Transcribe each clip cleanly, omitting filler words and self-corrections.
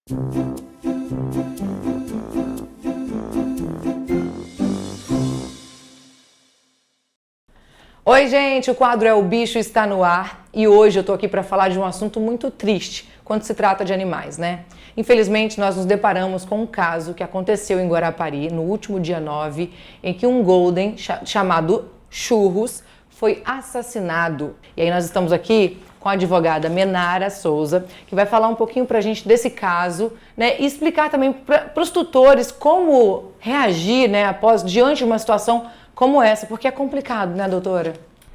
Oi, gente, o quadro é O Bicho Está no Ar e hoje eu tô aqui para falar de um assunto muito triste quando se trata de animais, né? Infelizmente, nós nos deparamos com um caso que aconteceu em Guarapari no último dia 9, em que um Golden chamado Churros foi assassinado. E aí nós estamos aqui com a advogada Menara Souza, que vai falar um pouquinho pra gente desse caso, né? E explicar também para os tutores como reagir, né, diante de uma situação como essa, porque é complicado, né, doutora?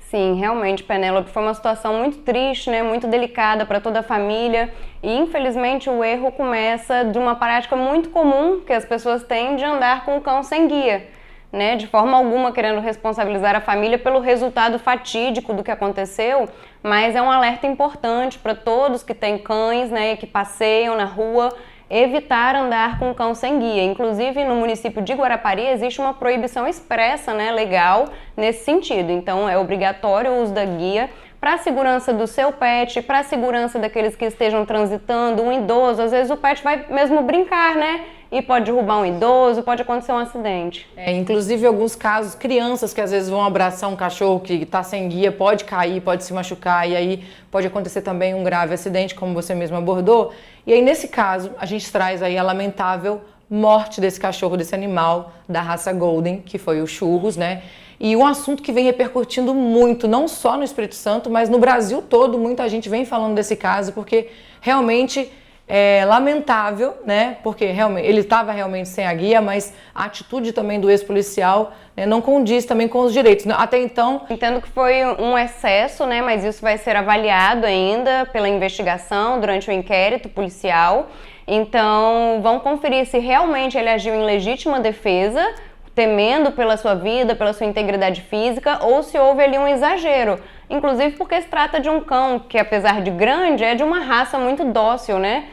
Sim, realmente, Penélope, foi uma situação muito triste, né, muito delicada para toda a família e, infelizmente, o erro começa de uma prática muito comum que as pessoas têm de andar com o cão sem guia, né, de forma alguma querendo responsabilizar a família pelo resultado fatídico do que aconteceu, mas é um alerta importante para todos que têm cães, né, que passeiam na rua, evitar andar com o cão sem guia. Inclusive, no município de Guarapari existe uma proibição expressa, né, legal, nesse sentido. Então, é obrigatório o uso da guia para a segurança do seu pet, para a segurança daqueles que estejam transitando, um idoso. Às vezes o pet vai mesmo brincar, né? E pode derrubar um idoso, pode acontecer um acidente. Inclusive, em alguns casos, crianças que às vezes vão abraçar um cachorro que está sem guia, pode cair, pode se machucar, e aí pode acontecer também um grave acidente, como você mesmo abordou. E aí, nesse caso, a gente traz aí a lamentável morte desse cachorro, desse animal da raça Golden, que foi o Churros, né? E um assunto que vem repercutindo muito, não só no Espírito Santo, mas no Brasil todo, muita gente vem falando desse caso, porque realmente é lamentável, né? Porque realmente, ele estava realmente sem a guia, mas a atitude também do ex-policial, né, não condiz também com os direitos. Até então... Entendo que foi um excesso, né? Mas isso vai ser avaliado ainda pela investigação durante o inquérito policial. Então, vão conferir se realmente ele agiu em legítima defesa, temendo pela sua vida, pela sua integridade física, ou se houve ali um exagero. Inclusive porque se trata de um cão que, apesar de grande, é de uma raça muito dócil, né?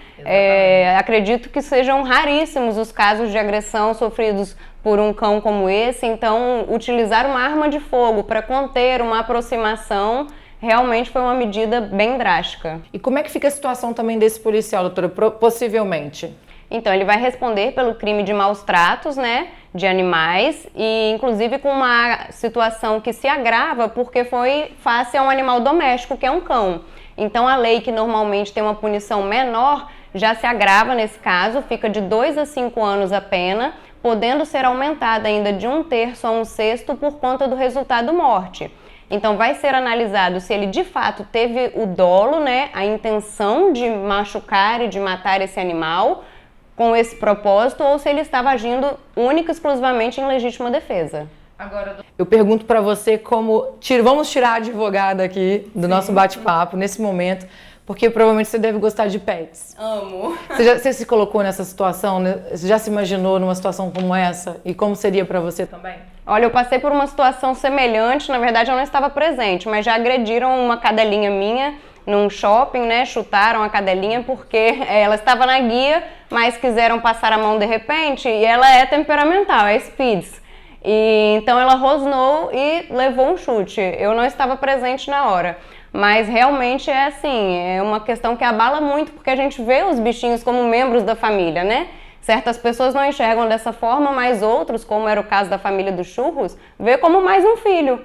Acredito que sejam raríssimos os casos de agressão sofridos por um cão como esse, então utilizar uma arma de fogo para conter uma aproximação realmente foi uma medida bem drástica. E como é que fica a situação também desse policial, doutora, possivelmente? Então, ele vai responder pelo crime de maus tratos, né, de animais, e inclusive com uma situação que se agrava porque foi face a um animal doméstico, que é um cão. Então, a lei que normalmente tem uma punição menor já se agrava nesse caso, fica de 2 a 5 anos a pena, podendo ser aumentada ainda de 1/3 a 1/6 por conta do resultado morte. Então, vai ser analisado se ele de fato teve o dolo, né, a intenção de machucar e de matar esse animal com esse propósito, ou se ele estava agindo única e exclusivamente em legítima defesa. Agora, eu pergunto para você vamos tirar a advogada aqui do nosso bate-papo nesse momento, porque provavelmente você deve gostar de pets. Amo. Você se colocou nessa situação, né? Você já se imaginou numa situação como essa? E como seria para você também? Olha, eu passei por uma situação semelhante, na verdade eu não estava presente, mas já agrediram uma cadelinha minha num shopping, né? Chutaram a cadelinha porque ela estava na guia, mas quiseram passar a mão de repente e ela é temperamental, é Spitz. E então ela rosnou e levou um chute. Eu não estava presente na hora, mas realmente é assim, é uma questão que abala muito porque a gente vê os bichinhos como membros da família, né? Certas pessoas não enxergam dessa forma, mas outros, como era o caso da família dos Churros, vê como mais um filho.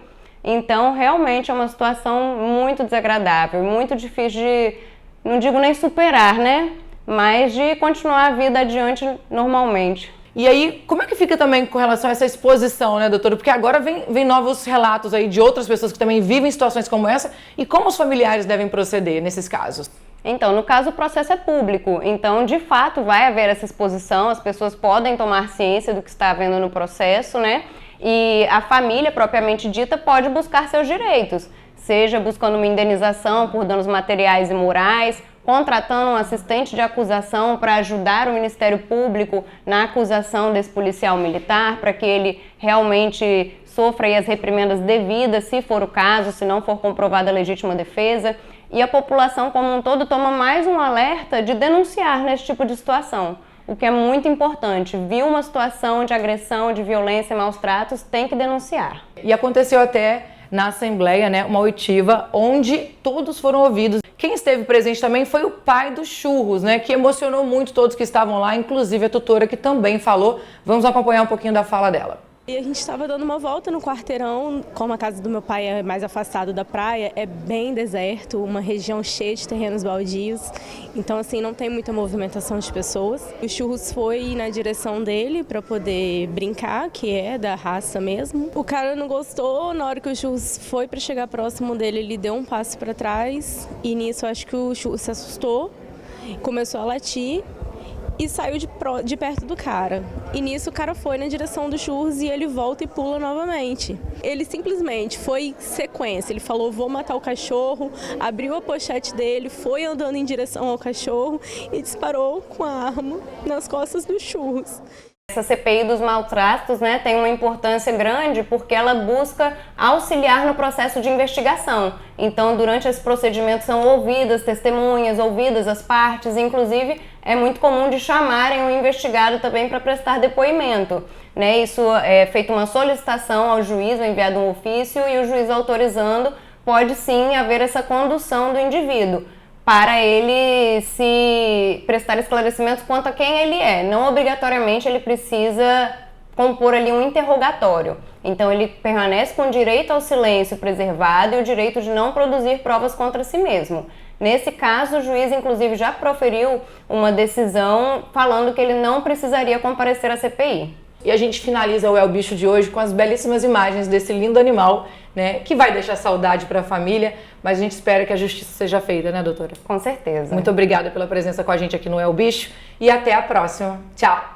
Então, realmente é uma situação muito desagradável, muito difícil de, não digo nem superar, né? Mas de continuar a vida adiante normalmente. E aí, como é que fica também com relação a essa exposição, né, doutora? Porque agora vem novos relatos aí de outras pessoas que também vivem situações como essa e como os familiares devem proceder nesses casos. Então, no caso, o processo é público, então, de fato, vai haver essa exposição, as pessoas podem tomar ciência do que está havendo no processo, né? E a família, propriamente dita, pode buscar seus direitos, seja buscando uma indenização por danos materiais e morais, contratando um assistente de acusação para ajudar o Ministério Público na acusação desse policial militar, para que ele realmente sofra aí as reprimendas devidas, se for o caso, se não for comprovada a legítima defesa. E a população como um todo toma mais um alerta de denunciar nesse tipo de situação, o que é muito importante. Viu uma situação de agressão, de violência, maus tratos, tem que denunciar. E aconteceu até na Assembleia, né, uma oitiva onde todos foram ouvidos. Quem esteve presente também foi o pai dos churros, né, que emocionou muito todos que estavam lá, inclusive a tutora que também falou. Vamos acompanhar um pouquinho da fala dela. E a gente estava dando uma volta no quarteirão, como a casa do meu pai é mais afastado da praia, é bem deserto, uma região cheia de terrenos baldios, então assim não tem muita movimentação de pessoas. O Churros foi na direção dele para poder brincar, que é da raça mesmo. O cara não gostou, na hora que o Churros foi para chegar próximo dele, ele deu um passo para trás e nisso acho que o Churros se assustou, começou a latir e saiu de perto do cara. E nisso o cara foi na direção do Churros e ele volta e pula novamente. Ele simplesmente foi sequência, ele falou vou matar o cachorro, abriu a pochete dele, foi andando em direção ao cachorro e disparou com a arma nas costas do Churros. Essa CPI dos maus-tratos, né, tem uma importância grande porque ela busca auxiliar no processo de investigação. Então, durante esse procedimento são ouvidas testemunhas, ouvidas as partes, inclusive é muito comum de chamarem o investigado também para prestar depoimento. Né? Isso é feita uma solicitação ao juiz, ou enviado um ofício, e o juiz autorizando, pode sim haver essa condução do indivíduo, para ele se prestar esclarecimentos quanto a quem ele é. Não obrigatoriamente ele precisa compor ali um interrogatório. Então ele permanece com o direito ao silêncio preservado e o direito de não produzir provas contra si mesmo. Nesse caso, o juiz inclusive já proferiu uma decisão falando que ele não precisaria comparecer à CPI. E a gente finaliza o É o Bicho de hoje com as belíssimas imagens desse lindo animal, né, que vai deixar saudade para a família, mas a gente espera que a justiça seja feita, né, doutora? Com certeza. Muito obrigada pela presença com a gente aqui no É o Bicho e até a próxima. Tchau!